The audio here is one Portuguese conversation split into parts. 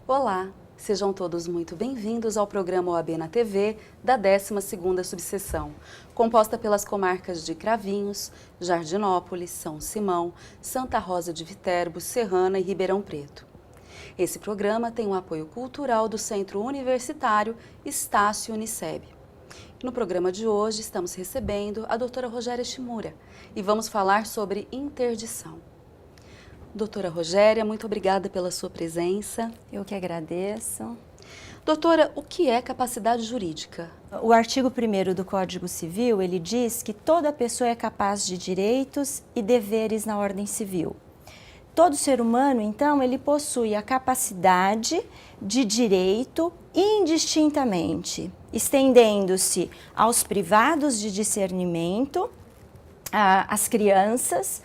Olá, sejam todos muito bem-vindos ao programa OAB na TV da 12ª subseção, composta pelas comarcas de Cravinhos, Jardinópolis, São Simão, Santa Rosa de Viterbo, Serrana e Ribeirão Preto. Esse programa tem o apoio cultural do Centro Universitário Estácio Uniceb. No programa de hoje estamos recebendo a doutora Rogéria Shimura e vamos falar sobre interdição. Doutora Rogéria, muito obrigada pela sua presença. Eu que agradeço. Doutora, o que é capacidade jurídica? O artigo 1º do Código Civil, ele diz que toda pessoa é capaz de direitos e deveres na ordem civil. Todo ser humano, então, ele possui a capacidade de direito indistintamente, estendendo-se aos privados de discernimento, às crianças,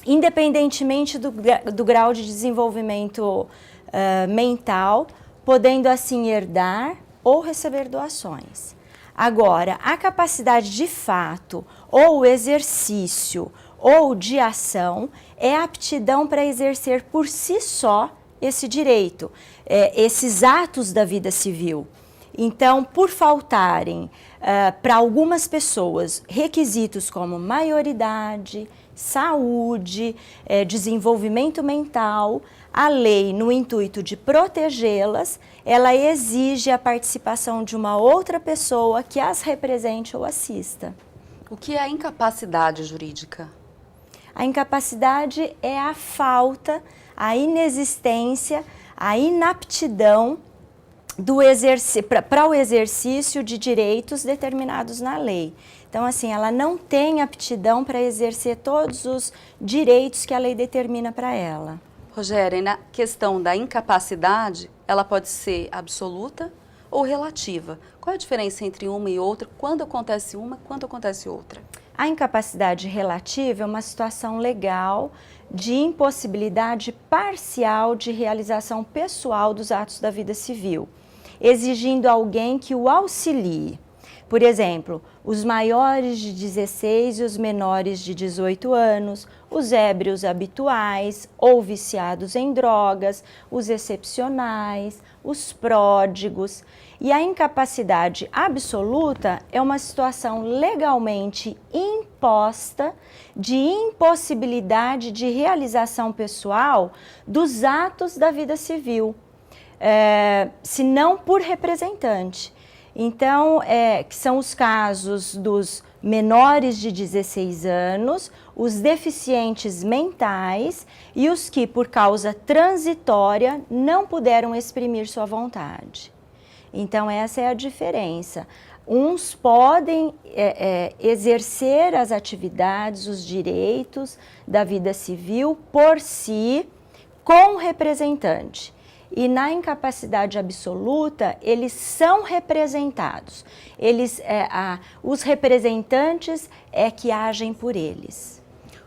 independentemente do grau de desenvolvimento mental, podendo assim herdar ou receber doações. Agora, a capacidade de fato ou exercício ou de ação é a aptidão para exercer por si só esse direito, esses atos da vida civil. Então, por faltarem para algumas pessoas requisitos como maioridade, saúde, desenvolvimento mental, a lei, no intuito de protegê-las, ela exige a participação de uma outra pessoa que as represente ou assista. O que é a incapacidade jurídica? A incapacidade é a falta, a inexistência, a inaptidão para o exercício de direitos determinados na lei. Então, assim, ela não tem aptidão para exercer todos os direitos que a lei determina para ela. Rogéria, e na questão da incapacidade, ela pode ser absoluta ou relativa? Qual é a diferença entre uma e outra? Quando acontece uma, quando acontece outra? A incapacidade relativa é uma situação legal de impossibilidade parcial de realização pessoal dos atos da vida civil, exigindo alguém que o auxilie. Por exemplo, os maiores de 16 e os menores de 18 anos, os ébrios habituais ou viciados em drogas, os excepcionais, os pródigos. E a incapacidade absoluta é uma situação legalmente imposta de impossibilidade de realização pessoal dos atos da vida civil, se não por representante. Então, que são os casos dos menores de 16 anos, os deficientes mentais e os que, por causa transitória, não puderam exprimir sua vontade. Então, essa é a diferença. Uns podem exercer as atividades, os direitos da vida civil por si, com representante. E na incapacidade absoluta, eles são representados. Os representantes é que agem por eles.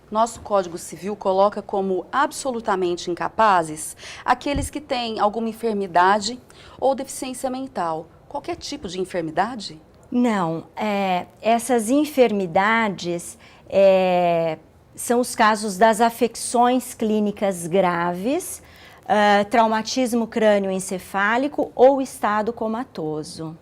Nosso Código Civil coloca como absolutamente incapazes aqueles que têm alguma enfermidade ou deficiência mental. Qualquer tipo de enfermidade? Não, essas enfermidades são os casos das afecções clínicas graves, traumatismo crânioencefálico ou estado comatoso.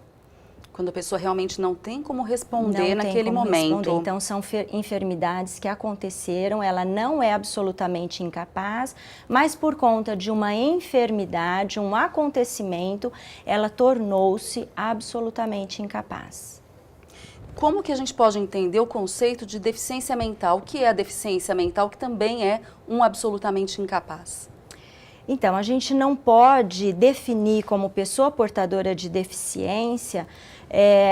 Quando a pessoa realmente não tem como responder naquele momento. Então, são enfermidades que aconteceram, ela não é absolutamente incapaz, mas por conta de uma enfermidade, um acontecimento, ela tornou-se absolutamente incapaz. Como que a gente pode entender o conceito de deficiência mental? O que é a deficiência mental, que também é um absolutamente incapaz? Então, a gente não pode definir como pessoa portadora de deficiência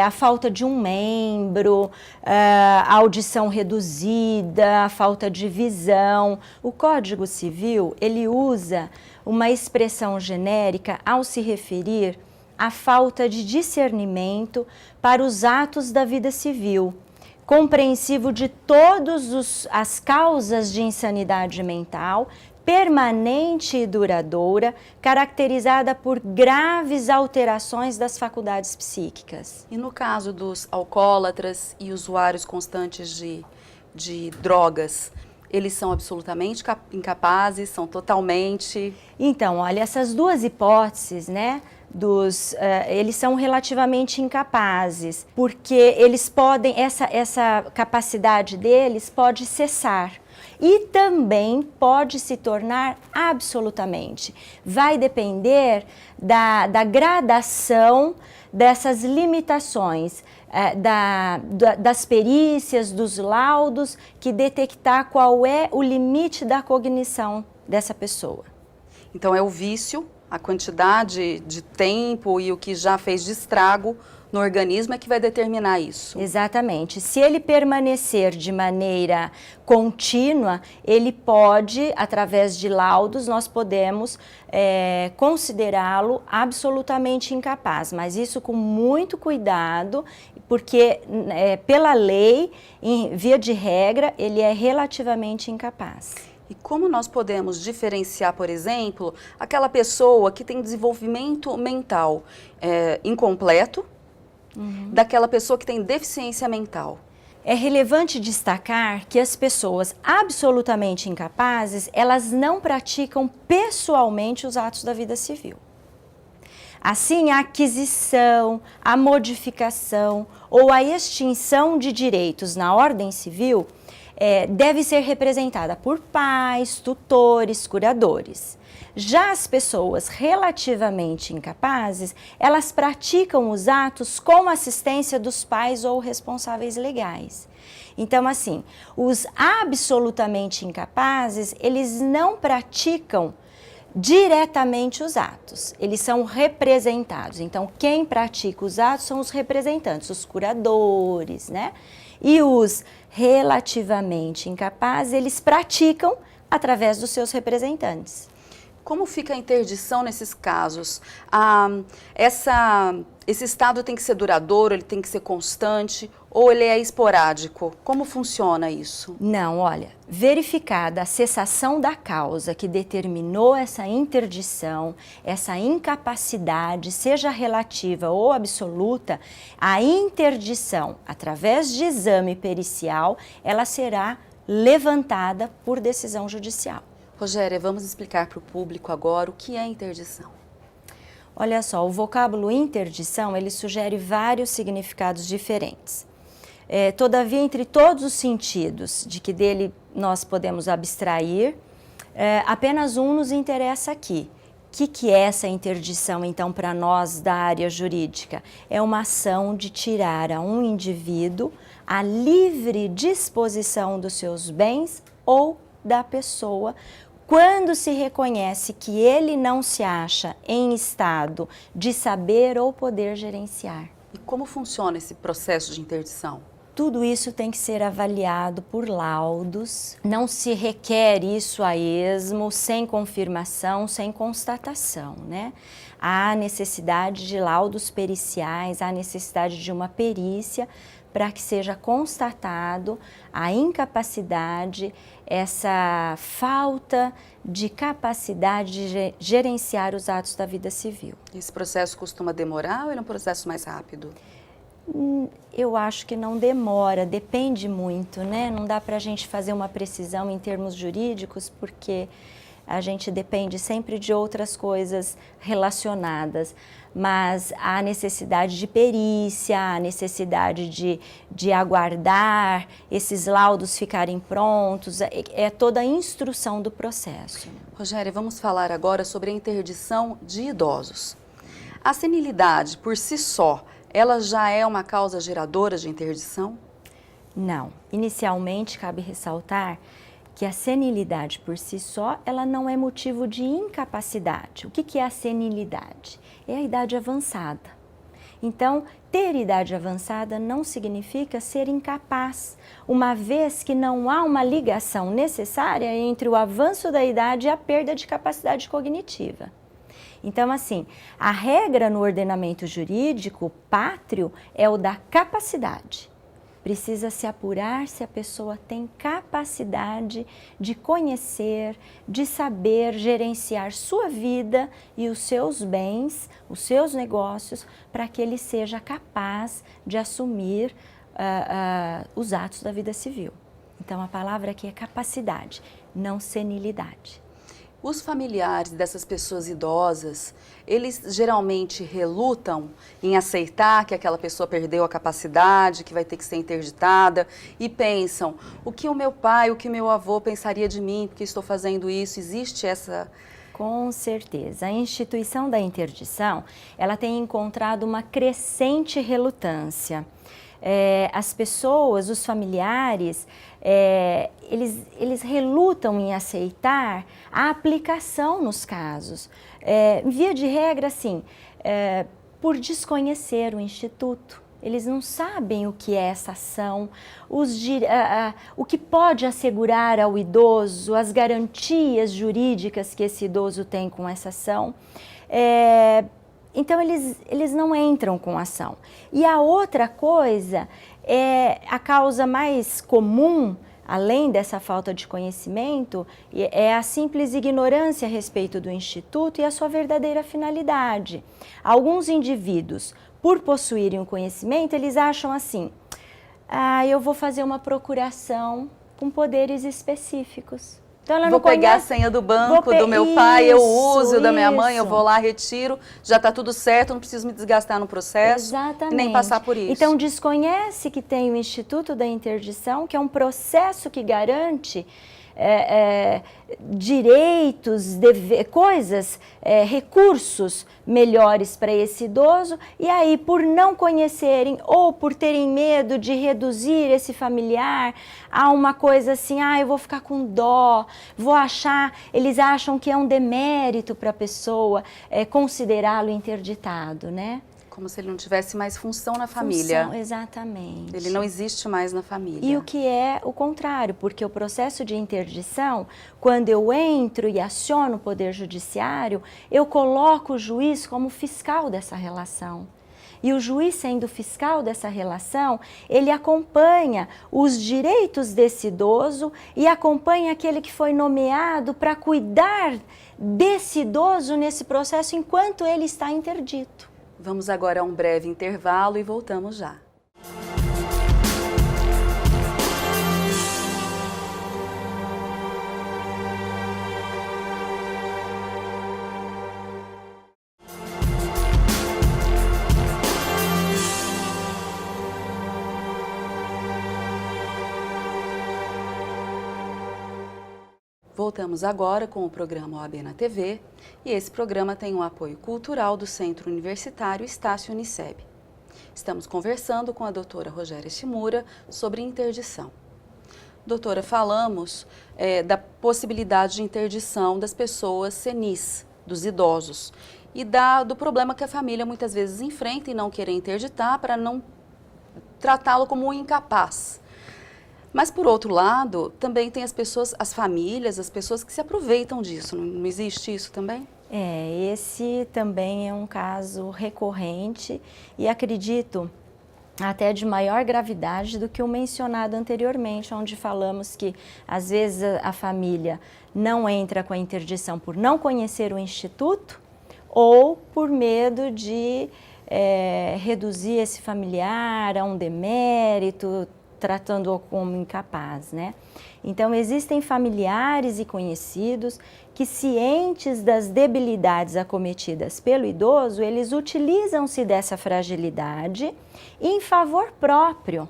a falta de um membro, a audição reduzida, a falta de visão. O Código Civil, ele usa uma expressão genérica ao se referir à falta de discernimento para os atos da vida civil, compreensivo de todas as causas de insanidade mental, permanente e duradoura, caracterizada por graves alterações das faculdades psíquicas. E no caso dos alcoólatras e usuários constantes de drogas, Eles são absolutamente incapazes, são totalmente... Então, olha, essas duas hipóteses, né, eles são relativamente incapazes, porque eles podem, essa capacidade deles pode cessar. E também pode se tornar absolutamente. Vai depender da gradação dessas limitações, das perícias, dos laudos, que detectar qual é o limite da cognição dessa pessoa. Então é o vício, a quantidade de tempo e o que já fez de estrago no organismo é que vai determinar isso. Exatamente. Se ele permanecer de maneira contínua, ele pode, através de laudos, nós podemos considerá-lo absolutamente incapaz, mas isso com muito cuidado, porque pela lei, via de regra, ele é relativamente incapaz. E como nós podemos diferenciar, por exemplo, aquela pessoa que tem desenvolvimento mental incompleto, daquela pessoa que tem deficiência mental? É relevante destacar que as pessoas absolutamente incapazes, elas não praticam pessoalmente os atos da vida civil. Assim, a aquisição, a modificação ou a extinção de direitos na ordem civil deve ser representada por pais, tutores, curadores. Já as pessoas relativamente incapazes, elas praticam os atos com assistência dos pais ou responsáveis legais. Então, assim, os absolutamente incapazes, eles não praticam diretamente os atos, eles são representados. Então, quem pratica os atos são os representantes, os curadores, né? E os relativamente incapazes, eles praticam através dos seus representantes. Como fica a interdição nesses casos? Esse estado tem que ser duradouro, ele tem que ser constante ou ele é esporádico? Como funciona isso? Não, olha, verificada a cessação da causa que determinou essa interdição, essa incapacidade, seja relativa ou absoluta, a interdição, através de exame pericial, ela será levantada por decisão judicial. Rogéria, vamos explicar para o público agora o que é interdição. Olha só, o vocábulo interdição, ele sugere vários significados diferentes. Todavia, entre todos os sentidos de que dele nós podemos abstrair, apenas um nos interessa aqui. O que é essa interdição, então, para nós da área jurídica? É uma ação de tirar a um indivíduo a livre disposição dos seus bens ou da pessoa, quando se reconhece que ele não se acha em estado de saber ou poder gerenciar. E como funciona esse processo de interdição? Tudo isso tem que ser avaliado por laudos, não se requer isso a esmo, sem confirmação, sem constatação, né? Há necessidade de laudos periciais, há necessidade de uma perícia para que seja constatado a incapacidade, essa falta de capacidade de gerenciar os atos da vida civil. Esse processo costuma demorar ou ele é um processo mais rápido? Eu acho que não demora, depende muito, né? Não dá para a gente fazer uma precisão em termos jurídicos, porque a gente depende sempre de outras coisas relacionadas, mas há necessidade de perícia, há necessidade de aguardar esses laudos ficarem prontos, é toda a instrução do processo. Rogéria, vamos falar agora sobre a interdição de idosos. A senilidade, por si só, ela já é uma causa geradora de interdição? Não. Inicialmente, cabe ressaltar que a senilidade por si só, ela não é motivo de incapacidade. O que é a senilidade? É a idade avançada. Então, ter idade avançada não significa ser incapaz, uma vez que não há uma ligação necessária entre o avanço da idade e a perda de capacidade cognitiva. Então, assim, a regra no ordenamento jurídico pátrio é o da capacidade. Precisa se apurar se a pessoa tem capacidade de conhecer, de saber gerenciar sua vida e os seus bens, os seus negócios, para que ele seja capaz de assumir os atos da vida civil. Então, a palavra aqui é capacidade, não senilidade. Os familiares dessas pessoas idosas, eles geralmente relutam em aceitar que aquela pessoa perdeu a capacidade, que vai ter que ser interditada, e pensam, o que o meu pai, o que o meu avô pensaria de mim, porque estou fazendo isso? Existe essa... Com certeza. A instituição da interdição, ela tem encontrado uma crescente relutância. As pessoas, os familiares, eles relutam em aceitar a aplicação nos casos. Via de regra, assim, por desconhecer o Instituto. Eles não sabem o que é essa ação, o que pode assegurar ao idoso, as garantias jurídicas que esse idoso tem com essa ação. Então, eles não entram com ação. E a outra coisa, a causa mais comum, além dessa falta de conhecimento, é a simples ignorância a respeito do Instituto e a sua verdadeira finalidade. Alguns indivíduos, por possuírem o conhecimento, eles acham assim, eu vou fazer uma procuração com poderes específicos. Então, ela vou pegar a senha do banco do meu pai, eu uso, da minha mãe, eu vou lá, retiro, já está tudo certo, não preciso me desgastar no processo. Exatamente. E nem passar por isso. Então, desconhece que tem o Instituto da Interdição, que é um processo que garante direitos, coisas, recursos melhores para esse idoso, e aí por não conhecerem ou por terem medo de reduzir esse familiar a uma coisa assim, eu vou ficar com dó, eles acham que é um demérito para a pessoa considerá-lo interditado, né? Como se ele não tivesse mais função na família. Exatamente. Ele não existe mais na família. E o que é o contrário, porque o processo de interdição, quando eu entro e aciono o Poder Judiciário, eu coloco o juiz como fiscal dessa relação. E o juiz, sendo fiscal dessa relação, ele acompanha os direitos desse idoso e acompanha aquele que foi nomeado para cuidar desse idoso nesse processo enquanto ele está interdito. Vamos agora a um breve intervalo e voltamos já. Voltamos agora com o programa OAB na TV e esse programa tem o apoio cultural do Centro Universitário Estácio Uniceb. Estamos conversando com a doutora Rogéria Shimura sobre interdição. Doutora, falamos da possibilidade de interdição das pessoas senis, dos idosos, e do problema que a família muitas vezes enfrenta em não querer interditar para não tratá-lo como um incapaz. Mas, por outro lado, também tem as famílias, as pessoas que se aproveitam disso. Não existe isso também? Esse também é um caso recorrente e acredito até de maior gravidade do que o mencionado anteriormente, onde falamos que às vezes a família não entra com a interdição por não conhecer o Instituto ou por medo de reduzir esse familiar a um demérito, tratando-o como incapaz, né? Então, existem familiares e conhecidos que, cientes das debilidades acometidas pelo idoso, eles utilizam-se dessa fragilidade em favor próprio.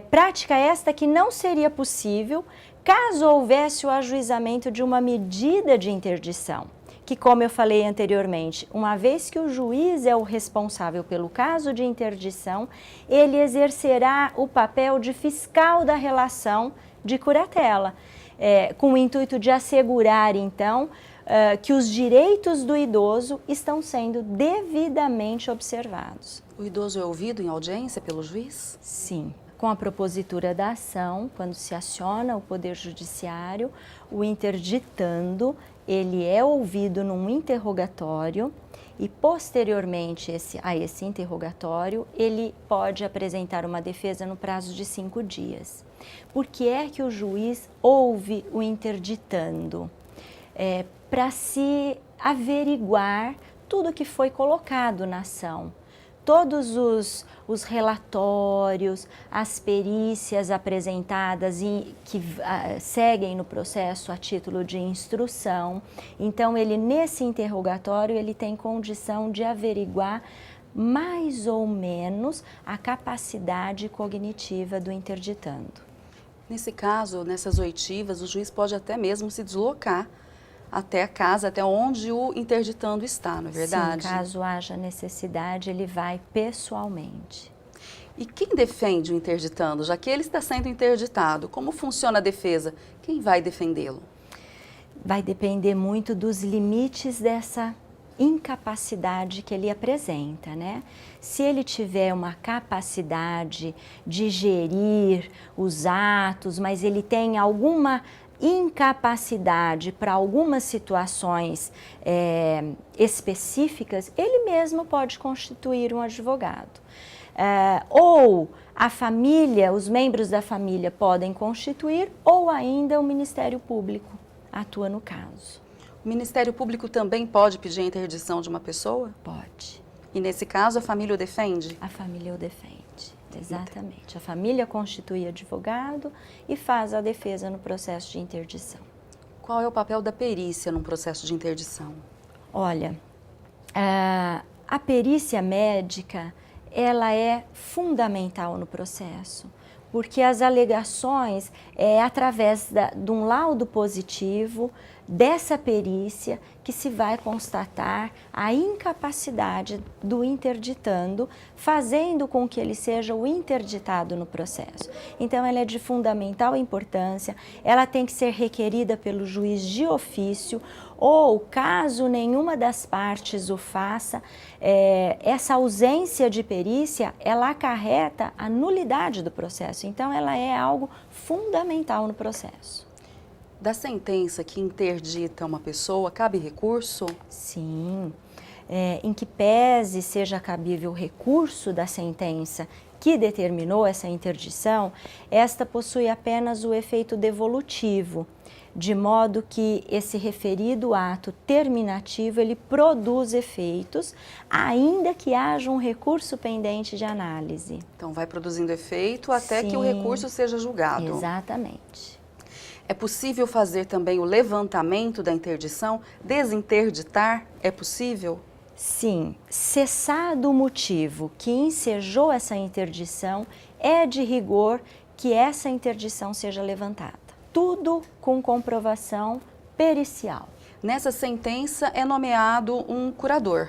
Prática esta que não seria possível caso houvesse o ajuizamento de uma medida de interdição, que, como eu falei anteriormente, uma vez que o juiz é o responsável pelo caso de interdição, ele exercerá o papel de fiscal da relação de curatela, com o intuito de assegurar, então, que os direitos do idoso estão sendo devidamente observados. O idoso é ouvido em audiência pelo juiz? Sim. Com a propositura da ação, quando se aciona o Poder Judiciário, o interditando, ele é ouvido num interrogatório e, posteriormente a esse interrogatório, ele pode apresentar uma defesa no prazo de 5 dias. Por que é que o juiz ouve o interditando? Para se averiguar tudo que foi colocado na ação. todos os relatórios, as perícias apresentadas e que seguem no processo a título de instrução. Então, ele nesse interrogatório, ele tem condição de averiguar mais ou menos a capacidade cognitiva do interditando. Nesse caso, nessas oitivas, o juiz pode até mesmo se deslocar até a casa, até onde o interditando está, não é verdade? Sim, caso haja necessidade, ele vai pessoalmente. E quem defende o interditando, já que ele está sendo interditado? Como funciona a defesa? Quem vai defendê-lo? Vai depender muito dos limites dessa incapacidade que ele apresenta, né? Se ele tiver uma capacidade de gerir os atos, mas ele tem alguma incapacidade para algumas situações específicas, ele mesmo pode constituir um advogado. Ou a família, os membros da família podem constituir, ou ainda o Ministério Público atua no caso. O Ministério Público também pode pedir a interdição de uma pessoa? Pode. E nesse caso a família o defende? A família o defende. Exatamente. A família constitui advogado e faz a defesa no processo de interdição. Qual é o papel da perícia num processo de interdição? Olha, a perícia médica, ela é fundamental no processo, porque as alegações através de um laudo positivo dessa perícia que se vai constatar a incapacidade do interditando, fazendo com que ele seja o interditado no processo. Então, ela é de fundamental importância, ela tem que ser requerida pelo juiz de ofício, ou caso nenhuma das partes o faça, essa ausência de perícia, ela acarreta a nulidade do processo. Então, ela é algo fundamental no processo. Da sentença que interdita uma pessoa, cabe recurso? Sim, em que pese seja cabível recurso da sentença que determinou essa interdição, esta possui apenas o efeito devolutivo, de modo que esse referido ato terminativo, ele produz efeitos, ainda que haja um recurso pendente de análise. Então, vai produzindo efeito até Sim, que o recurso seja julgado. Exatamente. É possível fazer também o levantamento da interdição? Desinterditar é possível? Sim, cessado o motivo que ensejou essa interdição, é de rigor que essa interdição seja levantada. Tudo com comprovação pericial. Nessa sentença é nomeado um curador.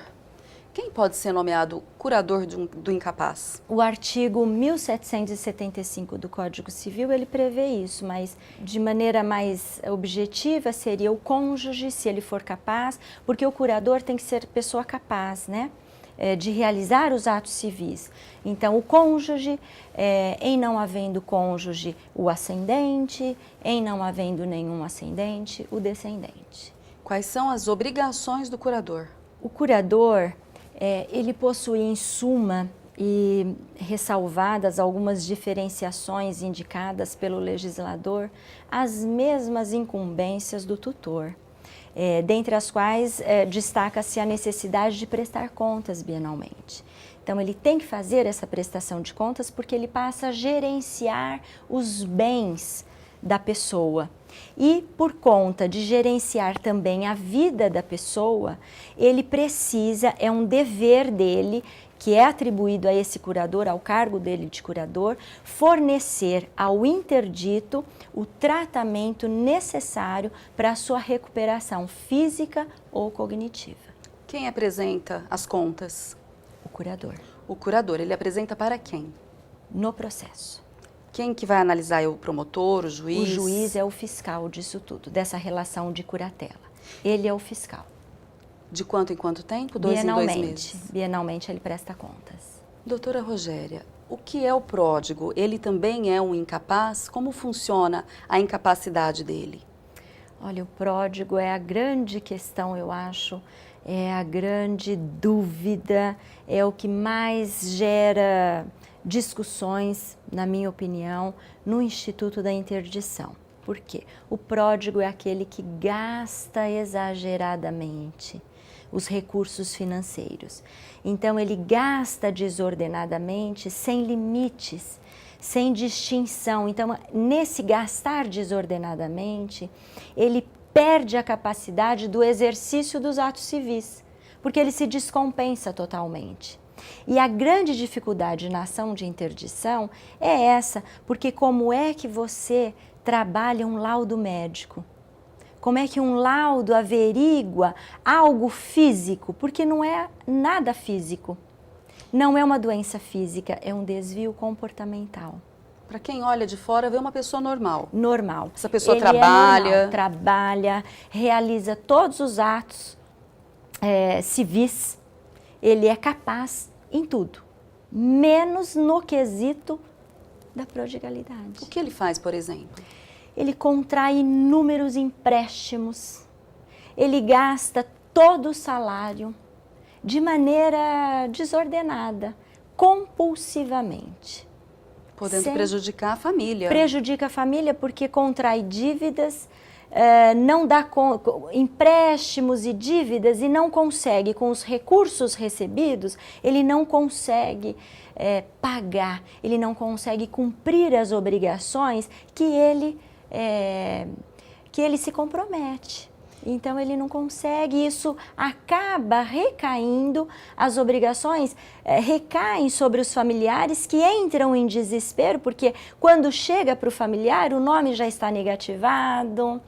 Quem pode ser nomeado curador do incapaz? O artigo 1775 do Código Civil, ele prevê isso, mas de maneira mais objetiva seria o cônjuge, se ele for capaz, porque o curador tem que ser pessoa capaz, né, de realizar os atos civis. Então, o cônjuge, em não havendo cônjuge, o ascendente, em não havendo nenhum ascendente, o descendente. Quais são as obrigações do curador? O curador, ele possui em suma e ressalvadas algumas diferenciações indicadas pelo legislador, as mesmas incumbências do tutor, dentre as quais destaca-se a necessidade de prestar contas bienalmente. Então, ele tem que fazer essa prestação de contas porque ele passa a gerenciar os bens da pessoa. E por conta de gerenciar também a vida da pessoa, ele precisa, é um dever dele, que é atribuído a esse curador, ao cargo dele de curador, fornecer ao interdito o tratamento necessário para a sua recuperação física ou cognitiva. Quem apresenta as contas? O curador. O curador, ele apresenta para quem? No processo. Quem que vai analisar? É o promotor, o juiz? O juiz é o fiscal disso tudo, dessa relação de curatela. Ele é o fiscal. De quanto em quanto tempo? 2 em 2 meses? Bienalmente ele presta contas. Doutora Rogéria, o que é o pródigo? Ele também é um incapaz? Como funciona a incapacidade dele? Olha, o pródigo é a grande questão, eu acho, é a grande dúvida, é o que mais gera discussões, na minha opinião, no Instituto da Interdição. Por quê? O pródigo é aquele que gasta exageradamente, os recursos financeiros. Então ele gasta desordenadamente, sem limites, sem distinção. Então, nesse gastar desordenadamente, ele perde a capacidade do exercício dos atos civis, porque ele se descompensa totalmente. E a grande dificuldade na ação de interdição é essa, porque como é que você trabalha um laudo médico? Como é que um laudo averigua algo físico? Porque não é nada físico. Não é uma doença física, é um desvio comportamental. Para quem olha de fora, vê uma pessoa normal. Normal. Essa pessoa Ele trabalha. É normal, trabalha, realiza todos os atos civis. Ele é capaz em tudo, menos no quesito da prodigalidade. O que ele faz, por exemplo? Ele contrai inúmeros empréstimos, ele gasta todo o salário de maneira desordenada, compulsivamente. Podendo prejudicar a família. Prejudica a família porque contrai dívidas, não dá empréstimos e dívidas e não consegue, com os recursos recebidos, ele não consegue pagar, ele não consegue cumprir as obrigações que ele se compromete. Então ele não consegue, isso acaba recaindo, as obrigações recaem sobre os familiares que entram em desespero, porque quando chega para o familiar o nome já está negativado,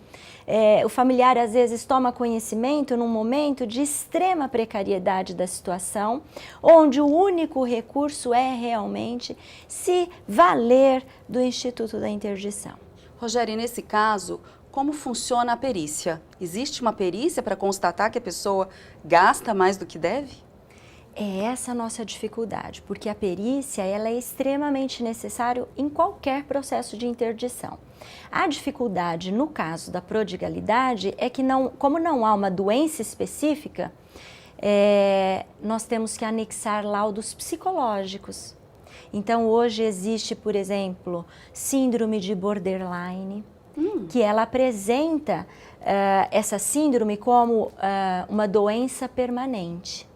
o familiar às vezes toma conhecimento num momento de extrema precariedade da situação, onde o único recurso é realmente se valer do Instituto da Interdição. Rogério, nesse caso, como funciona a perícia? Existe uma perícia para constatar que a pessoa gasta mais do que deve? É essa a nossa dificuldade, porque a perícia ela é extremamente necessária em qualquer processo de interdição. A dificuldade no caso da prodigalidade é que, como não há uma doença específica, nós temos que anexar laudos psicológicos. Então, hoje existe, por exemplo, síndrome de borderline, que ela apresenta essa síndrome como uma doença permanente.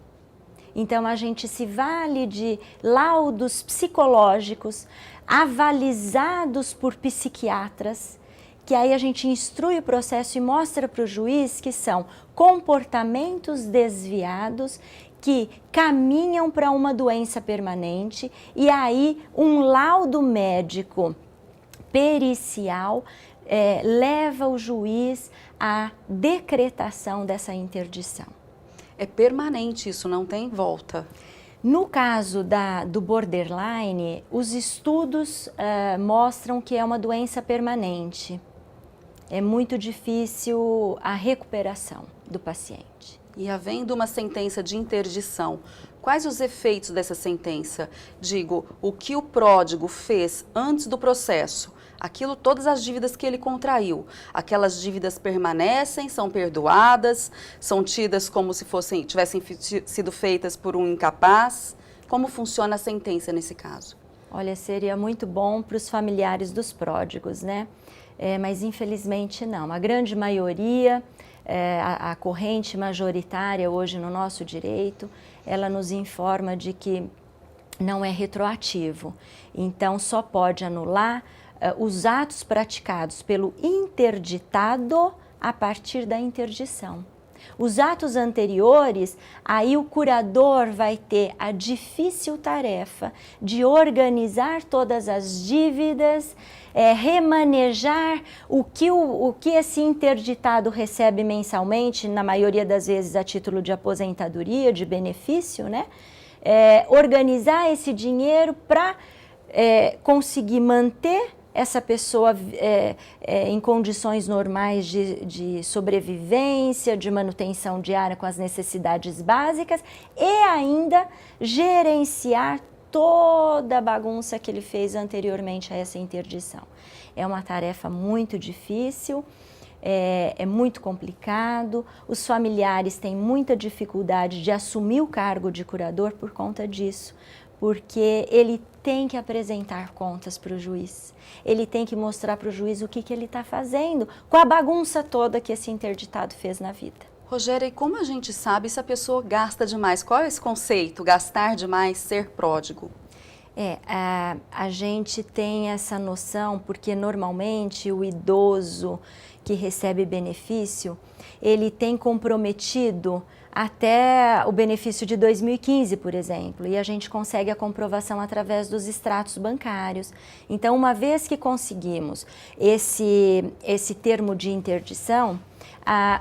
Então, a gente se vale de laudos psicológicos avalizados por psiquiatras, que aí a gente instrui o processo e mostra para o juiz que são comportamentos desviados que caminham para uma doença permanente, e aí um laudo médico pericial leva o juiz à decretação dessa interdição. É permanente isso, não tem volta. No caso do borderline, os estudos mostram que é uma doença permanente. É muito difícil a recuperação do paciente. E havendo uma sentença de interdição, quais os efeitos dessa sentença? Digo, o que o pródigo fez antes do processo, todas as dívidas que ele contraiu, aquelas dívidas permanecem, são perdoadas, são tidas como se tivessem sido feitas por um incapaz? Como funciona a sentença nesse caso? Olha, seria muito bom para os familiares dos pródigos, né? Mas infelizmente não. A grande maioria, a corrente majoritária hoje no nosso direito, ela nos informa de que não é retroativo. Então, só pode anular os atos praticados pelo interditado a partir da interdição. Os atos anteriores, aí o curador vai ter a difícil tarefa de organizar todas as dívidas, remanejar o que esse interditado recebe mensalmente, na maioria das vezes a título de aposentadoria, de benefício, né? Organizar esse dinheiro para conseguir manter essa pessoa em condições normais de sobrevivência, de manutenção diária com as necessidades básicas e ainda gerenciar toda a bagunça que ele fez anteriormente a essa interdição. É uma tarefa muito difícil, é muito complicado, os familiares têm muita dificuldade de assumir o cargo de curador por conta disso, porque ele tem que apresentar contas para o juiz, ele tem que mostrar para o juiz o que ele está fazendo com a bagunça toda que esse interditado fez na vida. Rogéria, e como a gente sabe se a pessoa gasta demais? Qual é esse conceito, gastar demais, ser pródigo? A gente tem essa noção porque normalmente o idoso que recebe benefício, ele tem comprometido até o benefício de 2015, por exemplo, e a gente consegue a comprovação através dos extratos bancários. Então, uma vez que conseguimos esse termo de interdição,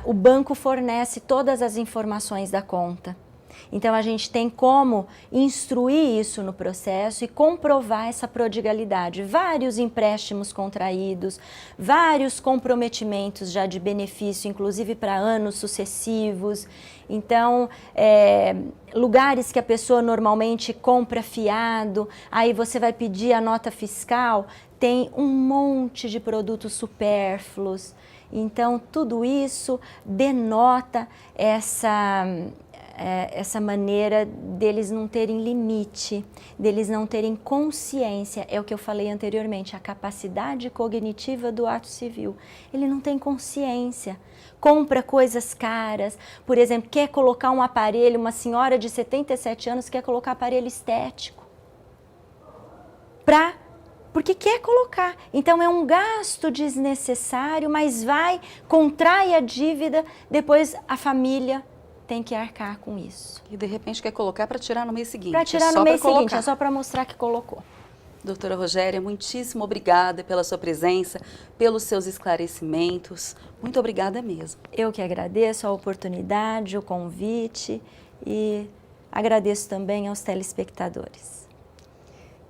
o banco fornece todas as informações da conta. Então, a gente tem como instruir isso no processo e comprovar essa prodigalidade. Vários empréstimos contraídos, vários comprometimentos já de benefício, inclusive para anos sucessivos. Então, lugares que a pessoa normalmente compra fiado, aí você vai pedir a nota fiscal, tem um monte de produtos supérfluos. Então, tudo isso denota essa maneira deles não terem limite, deles não terem consciência, é o que eu falei anteriormente, a capacidade cognitiva do ato civil. Ele não tem consciência, compra coisas caras, por exemplo, quer colocar um aparelho, uma senhora de 77 anos quer colocar aparelho estético, porque quer colocar. Então é um gasto desnecessário, mas contrai a dívida, depois a família tem que arcar com isso. E de repente quer colocar para tirar no mês seguinte. Para tirar no mês seguinte, é só para mostrar que colocou. Doutora Rogéria, muitíssimo obrigada pela sua presença, pelos seus esclarecimentos. Muito obrigada mesmo. Eu que agradeço a oportunidade, o convite e agradeço também aos telespectadores.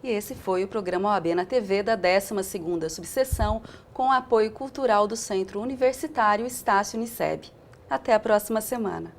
E esse foi o programa OAB na TV da 12ª subseção, com apoio cultural do Centro Universitário Estácio Uniceb. Até a próxima semana.